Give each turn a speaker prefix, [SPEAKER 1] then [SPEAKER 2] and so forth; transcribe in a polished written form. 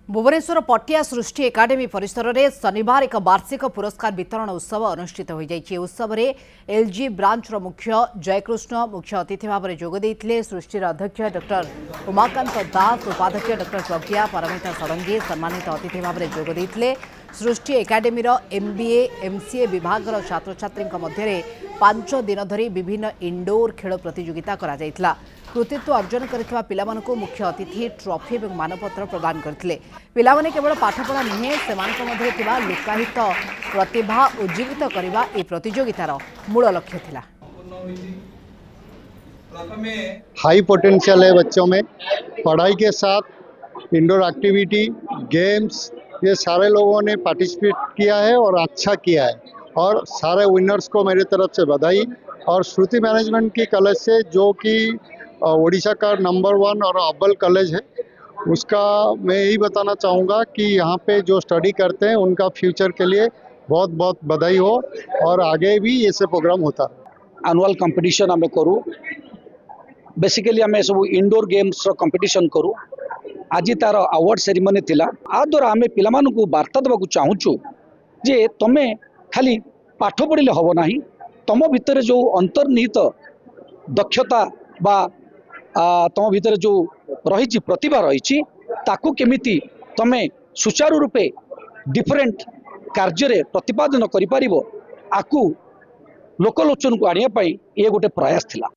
[SPEAKER 1] भुवनेश्वर पटिया सृष्टि एकाडेमी परिसर में शनिवार एक वार्षिक पुरस्कार वितरण उत्सव अनुष्ठित हो जाइए। उत्सव में एलजी ब्रांच मुख्य जयकृष्ण मुख्य अतिथि भाव में जोगदे। सृष्टि अध्यक्ष डॉक्टर उमाकांत दास, उपाध्यक्ष डॉक्टर प्रज्ञा परमिता षडंगी सम्मानित अतिथि भाव में जोगदे। सृष्टि एकाडेमी एमबीए एमसीए विभाग छात्र छात्री मध्य 5 दिन धरी विभिन्न इंडोर खेल प्रतियोगिता करा जायतिला। कृतित्व अर्जन करथिबा पिलामानकु मुख्य अतिथि ट्रॉफी और मानपत्र प्रदान करथिले। पिलामाने केवल पाठपढ़ा नुहे सेमानक मध्य थिबा लुकायित प्रतिभा उज्जीवित करबा ए प्रतियोगितार मूल लक्ष्य थिला।
[SPEAKER 2] हाई पोटेंशियल है बच्चों में, पढ़ाई के साथ इंडोर एक्टिविटी गेम्स ये सारे लोगों ने पार्टिसिपेट किया है और अच्छा किया है। और सारे विनर्स को मेरी तरफ से बधाई। और श्रुति मैनेजमेंट की कॉलेज से जो कि ओडिशा का नंबर 1 और अव्वल कॉलेज है, उसका मैं यही बताना चाहूँगा कि यहाँ पे जो स्टडी करते हैं उनका फ्यूचर के लिए बहुत बहुत बधाई हो और आगे भी ऐसे प्रोग्राम होता है।
[SPEAKER 3] एनुअल कंपटीशन आम करूँ, बेसिकली आम सब इंडोर गेम्स कंपटीशन करूँ। आज तार अवार्ड सेरेमनी थिला। आ द्वारा आम पिलामानकु वार्ता देवाक चाहूँ जे तमे खाली पाठ पढ़ले हम ना, तुम भितर जो अंतर्निहित दक्षता बा तुम भितर जो रही प्रतिभा रही ताकू केमिति तमे सुचारू रूपे डिफरेंट कार्य प्रतिपादन करि परिबो, आकु लोकलोचन को आनिया पई ये गोटे प्रयास थिला।